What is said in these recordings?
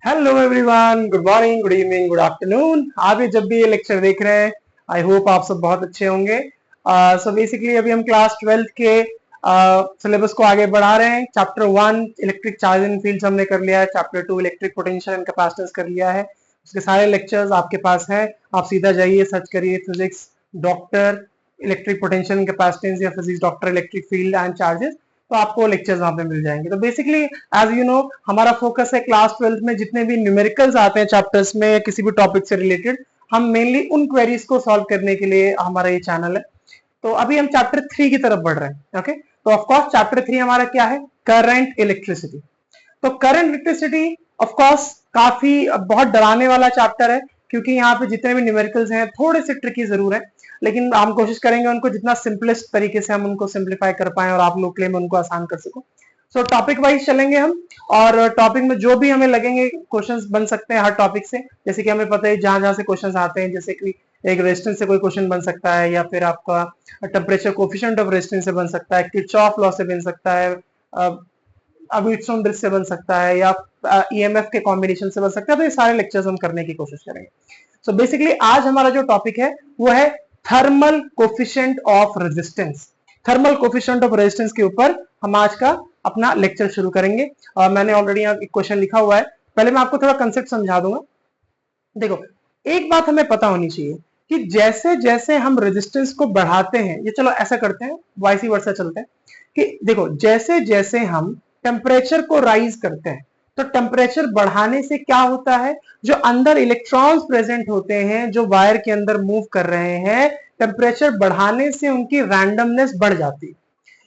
Hello everyone, good morning, good evening, good afternoon. आप ये जब भी ये लेक्चर देख रहे हैं, आई होप आप सब बहुत अच्छे होंगे। सो बेसिकली अभी हम क्लास 12th के सिलेबस को आगे बढ़ा रहे हैं। चैप्टर 1 इलेक्ट्रिक चार्जिंग फील्ड्स हमने कर लिया है, chapter 2 electric potential and capacitance कर लिया है। उसके सारे लेक्चर्स आपके पास हैं। आप सीधा जाइए, सर्च करिए physics doctor electric potential and capacitance या physics doctor electric field and charges, तो आपको लेक्चर्स वहां पे मिल जाएंगे। तो बेसिकली एज यू नो, हमारा फोकस है क्लास 12th में जितने भी न्यूमेरिकल्स आते हैं चैप्टर्स में या किसी भी टॉपिक से रिलेटेड, हम मेनली उन क्वेरीज को सॉल्व करने के लिए हमारा ये चैनल है। तो अभी हम चैप्टर 3 की तरफ बढ़ रहे हैं। ओके, तो ऑफकोर्स चैप्टर 3 हमारा क्या है? Current electricity. तो करंट इलेक्ट्रिसिटी ऑफकोर्स काफी बहुत डराने वाला चैप्टर है, क्योंकि यहाँ पे जितने भी न्यूमेरिकल्स हैं थोड़े से ट्रिकी जरूर है, लेकिन हम कोशिश करेंगे उनको जितना सिंपलेस्ट तरीके से हम उनको सिंप्लीफाई कर पाए और आप लोग के लिए मैं उनको आसान कर सकूं। सो टॉपिक वाइज चलेंगे हम, और टॉपिक में जो भी हमें लगेंगे क्वेश्चंस बन सकते हैं हर टॉपिक से। जैसे कि हमें पता है जहां जहां से क्वेश्चंस आते हैं, जैसे कि एक रेजिस्टेंस से कोई क्वेश्चन बन सकता है, या फिर आपका टेम्परेचर कोफिशिएंट ऑफ रेजिस्टेंस से बन सकता है, किरचॉफ लॉ से बन सकता है, अबीटसोन ब्रिज से बन सकता है, या ईएमएफ के कॉम्बिनेशन से बन सकता है। तो ये सारे लेक्चर्स हम करने की कोशिश करेंगे। सो बेसिकली आज हमारा जो टॉपिक है वो है thermal coefficient of resistance. Thermal coefficient of resistance के ऊपर हम आज का अपना लेक्चर शुरू करेंगे। मैंने ऑलरेडी यहाँ एक क्वेश्चन लिखा हुआ है, पहले मैं आपको थोड़ा कंसेप्ट समझा दूंगा। देखो, एक बात हमें पता होनी चाहिए कि जैसे जैसे हम रेजिस्टेंस को बढ़ाते हैं, ये चलो ऐसा करते हैं, वाइस वर्सा चलते हैं कि देखो जैसे जैसे हम टेम्परेचर को राइज करते हैं, तो टेम्परेचर बढ़ाने से क्या होता है, जो अंदर इलेक्ट्रॉन्स प्रेजेंट होते हैं जो वायर के अंदर मूव कर रहे हैं, टेम्परेचर बढ़ाने से उनकी रैंडमनेस बढ़ जाती है,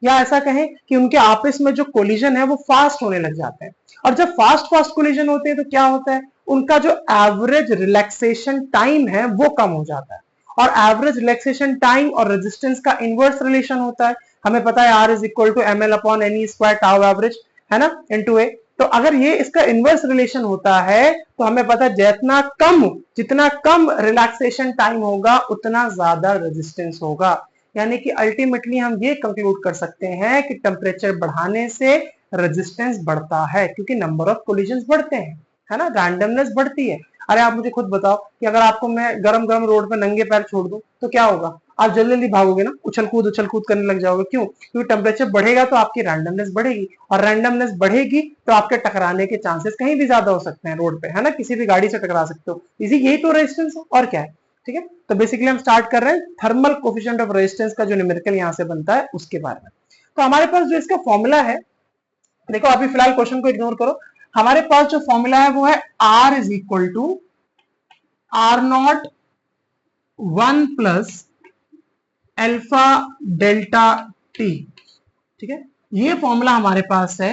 या ऐसा कहें कि उनके आपस में जो कोलिजन है वो फास्ट होने लग जाते हैं। और जब फास्ट फास्ट कोलिजन होते हैं तो क्या होता है, उनका जो एवरेज रिलैक्सेशन टाइम है वो कम हो जाता है। और एवरेज रिलैक्सेशन टाइम और रेजिस्टेंस का इनवर्स रिलेशन होता है। हमें पता है R is equal to m l upon n e square tau average, है ना, इनटू ए। तो अगर ये इसका इनवर्स रिलेशन होता है तो हमें पता है जितना कम रिलैक्सेशन टाइम होगा उतना ज्यादा रेजिस्टेंस होगा। यानी कि अल्टीमेटली हम ये कंक्लूड कर सकते हैं कि टेम्परेचर बढ़ाने से रेजिस्टेंस बढ़ता है, क्योंकि नंबर ऑफ कोलिजन्स बढ़ते हैं, है ना, रैंडमनेस बढ़ती है। अरे आप मुझे खुद बताओ कि अगर आपको मैं गरम गरम रोड पे नंगे पैर छोड़ दूं तो क्या होगा? आप जल्दी जल्दी भागोगे ना, उछल कूद करने लग जाओगे। क्यों? क्योंकि टेम्परेचर बढ़ेगा तो आपकी रैंडमनेस बढ़ेगी, और रैंडमनेस बढ़ेगी तो आपके टकराने के चांसेस कहीं भी ज्यादा हो सकते हैं रोड पे, है ना, किसी भी गाड़ी से टकरा सकते हो। यही तो रेजिस्टेंस है, और क्या है। ठीक है, तो बेसिकली हम स्टार्ट कर रहे हैं थर्मल कोफिशिएंट ऑफ रेजिस्टेंस का जो न्यूमेरिकल यहां से बनता है उसके बारे में। तो हमारे पास जो इसका फॉर्मूला है, देखो अभी फिलहाल क्वेश्चन को इग्नोर करो, हमारे पास जो फॉर्मूला है वो है R is equal to R naught 1 plus alpha delta T. ठीक है, ये फॉर्मूला हमारे पास है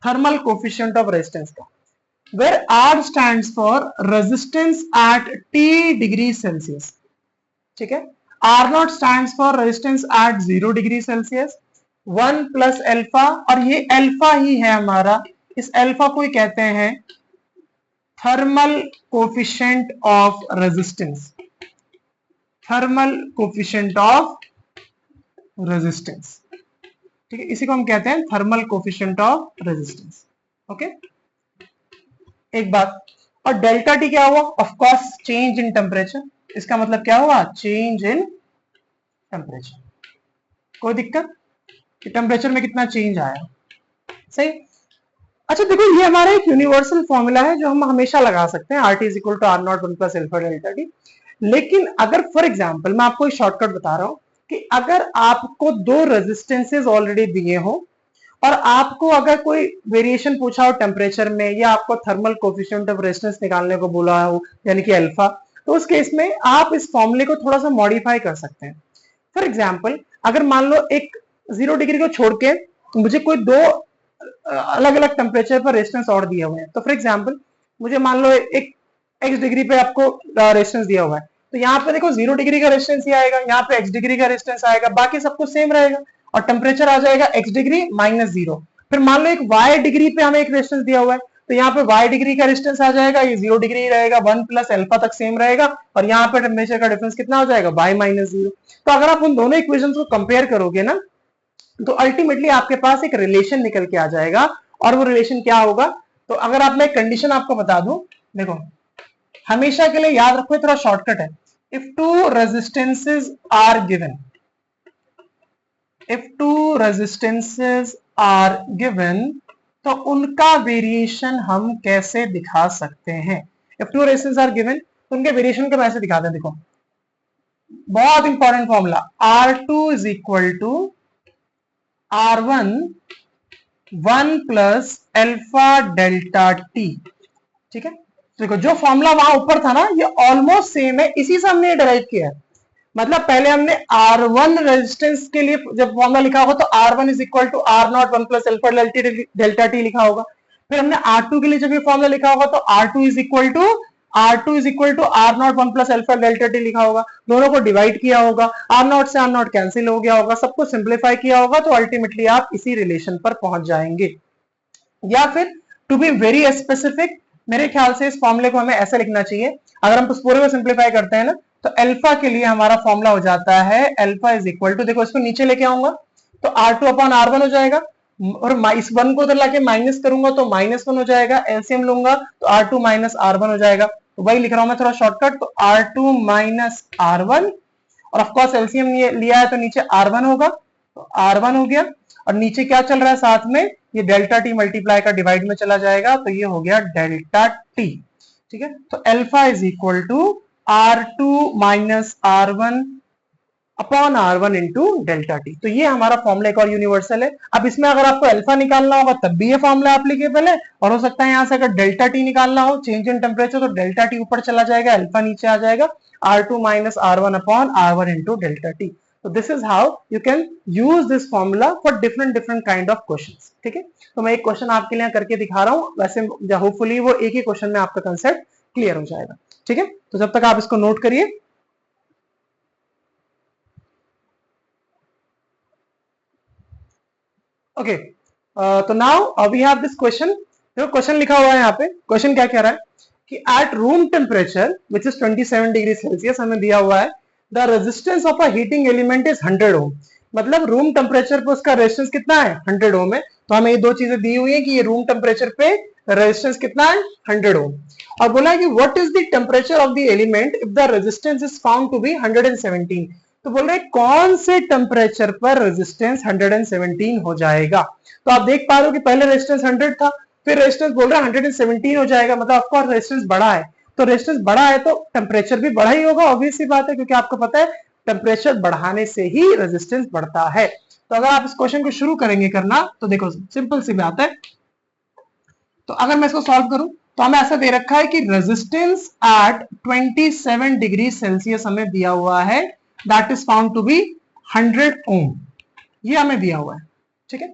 थर्मल कोफिशिएंट ऑफ रेजिस्टेंस का, where R stands for resistance at T degree Celsius. ठीक है, R not stands for resistance at 0 degree Celsius, 1 plus alpha, और ये एल्फा ही है हमारा, इस एल्फा को ही कहते हैं thermal coefficient of resistance. Thermal coefficient of resistance, ठीक है, इसी को हम कहते हैं thermal coefficient of resistance. Okay, एक बात, और डेल्टा टी क्या हुआ? Of course change in temperature. इसका मतलब क्या हुआ? Change in temperature. कोई दिक्कत कि टेम्परेचर में कितना चेंज आया? सही। अच्छा देखो, ये हमारा एक यूनिवर्सल फॉर्मूला है जो हम हमेशा लगा सकते हैं, RT is equal to R naught 1 plus alpha delta T. लेकिन अगर फॉर एग्जांपल मैं आपको एक शॉर्टकट बता रहा हूं कि अगर आपको दो रेजिस्टेंसेस ऑलरेडी दिए हो और आपको अगर कोई वेरिएशन पूछा हो टेम्परेचर में, या आपको थर्मल कोफिशिएंट ऑफ रेजिस्टेंस निकालने को बोला हो यानी कि अल्फा, तो उस केस में आप इस फॉर्मूले को थोड़ा सा मॉडिफाई कर सकते हैं। फॉर एग्जांपल अगर मान लो एक 0 डिग्री को छोड़ के मुझे कोई दो अलग अलग टेम्परेचर पर रेजिस्टेंस और दिए हुए हैं, तो फॉर एग्जांपल मुझे मान लो एक x डिग्री पे आपको रेजिस्टेंस दिया हुआ है, तो यहाँ पे देखो 0 डिग्री का रेजिस्टेंस ही आएगा, यहाँ पे x डिग्री का रेजिस्टेंस आएगा, बाकी सब कुछ सेम रहेगा, और टेम्परेचर आ जाएगा x डिग्री माइनस 0। फिर मान लो एक y डिग्री पे हमें एक रेजिस्टेंस दिया हुआ है, तो यहाँ पे y डिग्री का रेजिस्टेंस आ जाएगा, ये 0 डिग्री रहेगा, 1 प्लस एल्फा तक सेम रहेगा, और यहाँ पे टेम्परेचर का डिफरेंस कितना हो जाएगा? y minus 0। तो अगर आप उन दोनों इक्वेशंस को कंपेयर करोगे ना, तो अल्टीमेटली आपके पास एक रिलेशन निकल के आ जाएगा, और वो रिलेशन क्या होगा? तो अगर आप मैं कंडीशन आपको बता दूं, देखो हमेशा के लिए याद रखो, थोड़ा शॉर्टकट है। If two resistances are given, if two resistances are given, तो उनका वेरिएशन हम कैसे दिखा सकते हैं? If two resistance are given तो उनके वेरिएशन को कैसे दिखाते हैं? देखो बहुत important formula, R2 is equal to R1 1 plus alpha delta T. ठीक है, देखो जो फॉर्मूला वहां ऊपर था ना, ये ऑलमोस्ट सेम है, इसी से हमने डिराइव किया है। मतलब पहले हमने R1 रेजिस्टेंस के लिए जब फॉर्मूला लिखा होगा तो R1 is equal to R0 1 plus alpha delta T लिखा होगा। फिर हमने R2 के लिए जब ये फॉर्मूला लिखा होगा तो R2 is equal to R0 1 plus alpha delta T लिखा होगा। दोनों को डिवाइड किया होगा, R0 से R0 कैंसिल हो गया होगा, सबको सिंप्लीफाई किया होगा, तो अल्टीमेटली आप इसी रिलेशन पर पहुंच जाएंगे। या फिर टू बी वेरी स्पेसिफिक, मेरे ख्याल से इस फॉर्मूले को हमें ऐसे लिखना चाहिए, अगर हम उस पूरे को सिंप्लीफाई करते हैं ना, तो अल्फा के लिए हमारा फॉर्मूला हो जाता है अल्फा इज इक्वल टू, देखो इसको नीचे लेके आऊंगा तो R2 अपॉन R1 हो जाएगा, और इस वन को उधर लाके माइनस करूंगा तो -1 हो जाएगा, एलसीएम लूंगा तो R2 माइनस R1 हो जाएगा। तो वही लिख रहा हूं मैं थोड़ा शॉर्टकट, तो R2 माइनस R1, और ऑफकोर्स एलसीएम लिया है तो नीचे R1 होगा, तो R1 हो गया, और नीचे क्या चल रहा है साथ में, ये डेल्टा टी मल्टीप्लाई का डिवाइड में चला जाएगा, तो ये हो गया डेल्टा टी। ठीक है, तो alpha is equal to R2 minus R1 upon R1 into delta T. तो ये हमारा फॉर्मूला एक और यूनिवर्सल है। अब इसमें अगर आपको अल्फा निकालना होगा तब भी ये फॉर्मूला एप्लीकेबल है, और हो सकता है यहां से अगर डेल्टा टी निकालना हो, चेंज इन टेम्परेचर, तो डेल्टा टी ऊपर चला जाएगा, अल्फा नीचे आ जाएगा, R2 minus R1 upon R1 into delta T. So this is how you can use this formula for different kind of questions. ठीक है, तो मैं एक क्वेश्चन आपके लिए करके दिखा रहा हूं, वैसे होपफुली वो एक ही क्वेश्चन में आपका कंसेप्ट क्लियर हो जाएगा। ठीक है, तो जब तक आप इसको नोट करिए। ओके, तो now we have this question. जो क्वेश्चन लिखा हुआ है यहाँ पे, क्वेश्चन क्या कह रहा है कि at room temperature which is 27 degree Celsius, हमें दिया हुआ है the resistance of a heating element is 100 ओम। मतलब रूम टेम्परेचर पे उसका रेजिस्टेंस कितना है, 100 ओम है। तो हमें ये दो चीजें दी हुई है कि ये रूम टेम्परेचर पे रेजिस्टेंस कितना है, 100 ओम, और बोला है कि what is the temperature of the element if the resistance is found to be 117। तो बोल रहे कौन से टेम्परेचर पर रेजिस्टेंस 117 हो जाएगा। तो आप देख पा रहे हो कि पहले रेजिस्टेंस 100 था, फिर रेजिस्टेंस बोल रहा है 117 हो जाएगा, मतलब ऑफकोर्स रेजिस्टेंस बढ़ा है, तो रेजिस्टेंस बढ़ा है तो टेम्परेचर भी बढ़ा ही होगा, ऑब्वियस सी बात है, क्योंकि आपको पता है टेम्परेचर बढ़ाने से ही रेजिस्टेंस बढ़ता है। तो अगर आप इस क्वेश्चन को शुरू करेंगे करना, तो देखो सिंपल सी बात है। तो अगर मैं इसको सॉल्व करूं तो हमें ऐसा दे रखा है कि रेजिस्टेंस एट 27 डिग्री सेल्सियस हमें दिया हुआ है, that is found to be 100 ohm, ये हमें दिया हुआ है। ठीक है,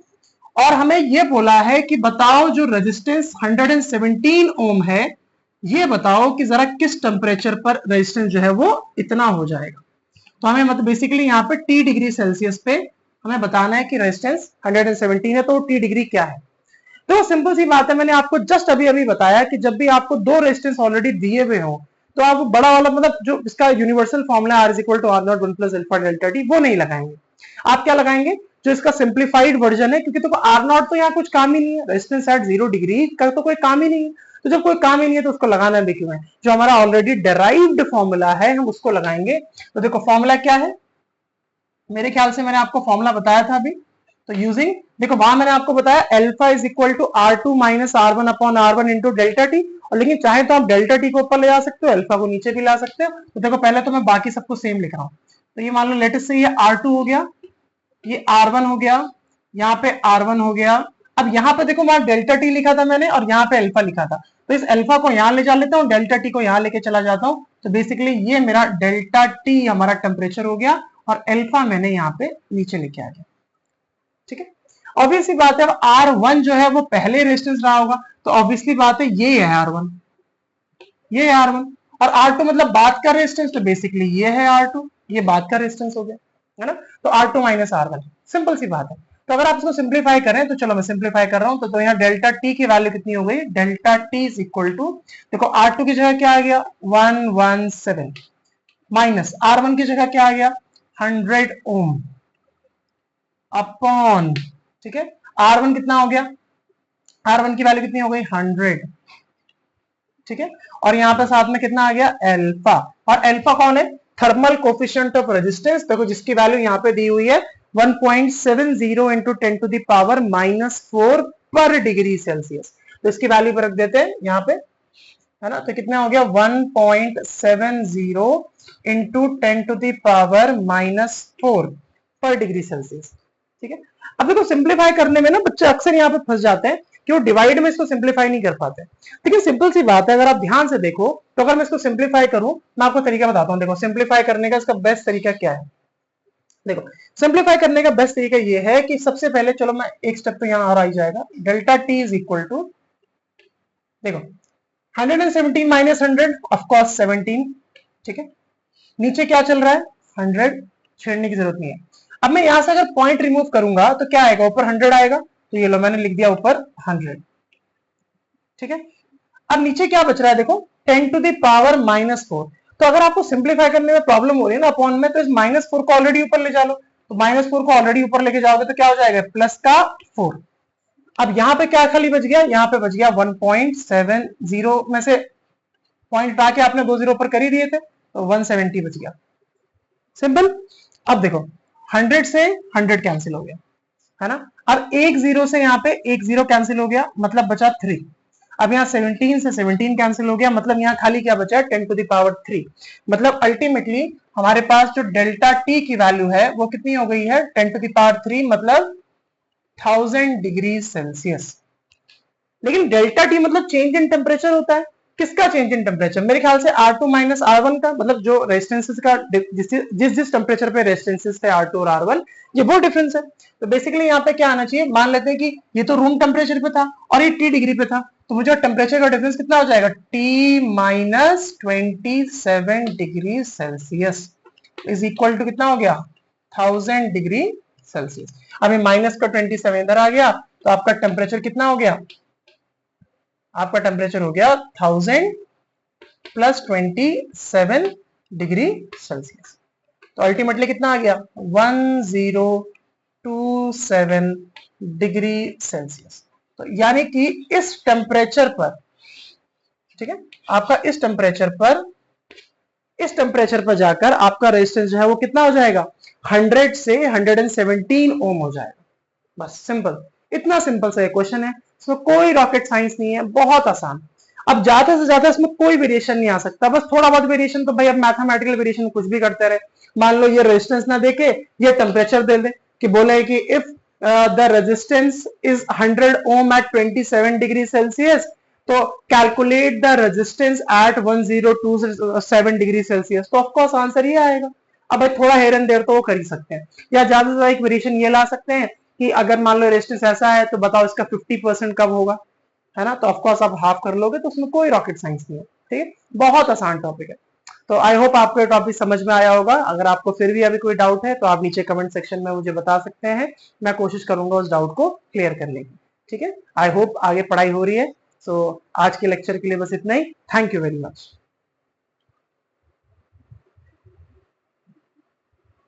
और हमें ये बोला है कि बताओ जो रेजिस्टेंस 117 ओम है, ये बताओ कि जरा किस टेम्परेचर पर रेजिस्टेंस जो है वो इतना हो जाएगा। तो हमें मतलब बेसिकली यहाँ पे T डिग्री सेल्सियस पे हमें बताना है कि रेजिस्टेंस 117 है, तो T डिग्री क्या है। तो सिंपल सी बात है, मैंने आपको जस्ट अभी अभी बताया कि जब भी आपको दो रेजिस्टेंस ऑलरेडी दिए हुए हो तो आप बड़ा वाला मतलब जो इसका universal formula R is equal to R0 1 plus alpha delta T, वो नहीं लगाएंगे। आप क्या लगाएंगे, जो इसका सिंप्लीफाइड वर्जन है, क्योंकि तो R0 तो यहाँ कुछ काम ही नहीं है, रेजिस्टेंस एट 0 डिग्री का तो कोई काम ही नहीं है, तो जब कोई काम ही नहीं है तो उसको लगाना है। देखिए जो हमारा ऑलरेडी डेराइव्ड फॉर्मूला है हम उसको लगाएंगे। तो देखो फॉर्मूला क्या है, मेरे ख्याल से मैंने आपको फॉर्मूला बताया था अभी, तो यूजिंग, देखो वहां मैंने आपको बताया alpha is equal to R2 minus R1 upon R1 into delta T, और लेकिन चाहे तो आप डेल्टा टी को ऊपर ले जा सकते हो, अल्फा को नीचे भी ला सकते हो। तो देखो पहले तो मैं बाकी सबको सेम लिख रहा हूँ, तो ये मान लो लेटेस्ट से ये R2 हो गया, ये R1 हो गया, यहाँ पे R1 हो गया। अब यहाँ पे देखो वहां डेल्टा टी लिखा था मैंने और यहाँ पे अल्फा लिखा था, तो इस अल्फा को यहाँ ले जा लेता हूँ, डेल्टा टी को यहाँ लेके चला जाता हूँ, तो बेसिकली ये मेरा डेल्टा टी हमारा टेम्परेचर हो गया, और अल्फा मैंने यहाँ पे नीचे लेके आ गया। ठीक है, ऑब्वियसली बात है, अब R1 जो है वो पहले रेजिस्टेंस रहा होगा, तो ऑब्वियसली बात है ये है R1, ये है R1, और R2 मतलब बात का रेजिस्टेंस, तो बेसिकली ये है R2, ये बात का रेजिस्टेंस हो गया, है ना। तो R2 माइनस R1, सिंपल सी बात है। तो अगर आप इसको सिंप्लीफाई करें, तो चलो मैं सिंप्लीफाई कर रहा हूं, तो यहाँ डेल्टा टी की वैल्यू कितनी हो गई, delta T is equal to, देखो R2 की जगह क्या आ गया 117, माइनस R1 की जगह क्या आ गया 100 ओम, अपॉन, ठीक है, R1 कितना हो गया R1 की वैल्यू कितनी हो गई 100, ठीक है। और यहाँ पे साथ में कितना आ गया अल्फा, और अल्फा कौन है थर्मल कोफिशिएंट ऑफ रेजिस्टेंस, देखो जिसकी वैल्यू यहाँ पे दी हुई है 1.70 इंटू 10 टू द पावर -4 पर डिग्री सेल्सियस। तो इसकी वैल्यू पर रख देते हैं यहाँ पे, है ना। तो कितना हो गया 1.70 इंटू 10 टू द पावर -4 पर डिग्री सेल्सियस, ठीक है। अब देखो सिंप्लीफाई करने में ना बच्चे अक्सर यहाँ पे फंस जाते हैं कि वो डिवाइड में इसको सिंप्लीफाई नहीं कर पाते। लेकिन सिंपल सी बात है, अगर आप ध्यान से देखो तो अगर मैं इसको सिंप्लीफाई करूं, मैं आपको तरीका बताता हूं। देखो सिंप्लीफाई करने का इसका बेस्ट तरीका क्या है, देखो सिंप्लीफाई करने का बेस्ट तरीका ये है कि सबसे पहले चलो मैं एक स्टेप तो यहाँ और आ जाएगा, delta T is equal to, देखो 117 माइनस 100 ऑफकोर्स 17, ठीक है। नीचे क्या चल रहा है 100, छेड़ने की जरूरत नहीं है। अब मैं यहां से अगर पॉइंट रिमूव करूंगा तो क्या आएगा, ऊपर 100 आएगा, तो ये लो मैंने लिख दिया ऊपर 100, ठीक है। अब नीचे क्या बच रहा है, देखो 10 टू द पावर -4। तो अगर आपको सिंप्लीफाई करने में प्रॉब्लम हो रही है ना अपॉन में, तो इस -4 को ऑलरेडी ऊपर ले जा लो। तो -4 को ऑलरेडी ऊपर लेके जाओगे तो क्या हो जाएगा प्लस का 4। अब यहाँ पे क्या खाली बच गया, यहाँ पे बच गया 1.70 में से पॉइंट हटा के आपने 2 जीरो ऊपर कर ही दिए थे, तो 170 बच गया, सिंपल। अब देखो 100 से 100 कैंसिल हो गया, है ना। अब एक जीरो से यहाँ पे एक जीरो कैंसिल हो गया, मतलब बचा 3। अब यहाँ 17 से 17 कैंसिल हो गया, मतलब यहाँ खाली क्या बचा 10 टू द पावर 3। मतलब अल्टीमेटली हमारे पास जो डेल्टा टी की वैल्यू है वो कितनी हो गई है 10 टू द पावर 3, मतलब 1000 डिग्री सेल्सियस। लेकिन डेल्टा टी मतलब चेंज इन टेम्परेचर होता है, किसका चेंज इन टेम्परेचर, मेरे ख्याल से R2 माइनस R1 का, मतलब जो रेजिस्टेंसेस का जिस टेम्परेचर पे रेजिस्टेंसेस थे R2 और R1, ये वो डिफरेंस है। तो बेसिकली यहाँ पे क्या आना चाहिए, मान लेते हैं कि ये तो रूम टेम्परेचर पे था और ये T डिग्री पे था, तो मुझे टेम्परेचर का डिफरेंस कितना हो जाएगा T minus 27 degree Celsius is equal to कितना हो गया 1000 डिग्री सेल्सियस। अभी माइनस का 27 इधर आ गया, तो आपका टेम्परेचर कितना हो गया, आपका टेम्परेचर हो गया 1000 प्लस 27 डिग्री सेल्सियस। तो अल्टीमेटली कितना आ गया 1027 डिग्री सेल्सियस। तो यानी कि इस टेम्परेचर पर, ठीक है, आपका इस टेम्परेचर पर जाकर आपका रेजिस्टेंस जो है वो कितना हो जाएगा 100 से 117 ओम हो जाएगा। बस सिंपल, इतना सिंपल सा क्वेश्चन है, इसमें कोई रॉकेट साइंस नहीं है, बहुत आसान। अब ज्यादा से ज्यादा इसमें कोई वेरिएशन नहीं आ सकता, बस थोड़ा बहुत वेरिएशन तो भाई अब मैथमेटिकल वेरिएशन कुछ भी करते रहे। मान लो ये रेजिस्टेंस ना देके ये टेम्परेचर दे दे कि बोले कि if the resistance is 100 ohm at 27 degree Celsius, तो calculate the resistance at 1027 degree Celsius, तो ऑफकोर्स आंसर ही आएगा। अब भाई थोड़ा हेर एंड देर तो वो कर ही सकते हैं, या ज्यादा से ज्यादा एक वेरिएशन ये ला सकते हैं कि अगर मान लो रेजिस्टेंस ऐसा है तो बताओ इसका 50% कब होगा, है ना। तो ऑफकोर्स आप हाफ कर लोगे, तो उसमें कोई रॉकेट साइंस नहीं है, ठीक है, बहुत आसान टॉपिक है। तो आई होप आपको ये टॉपिक समझ में आया होगा। अगर आपको फिर भी अभी कोई डाउट है तो आप नीचे कमेंट सेक्शन में मुझे बता सकते हैं, मैं कोशिश करूंगा उस डाउट को क्लियर करने की, ठीक है। आई होप आगे पढ़ाई हो रही है। सो आज के लेक्चर के लिए बस इतना ही, थैंक यू वेरी मच।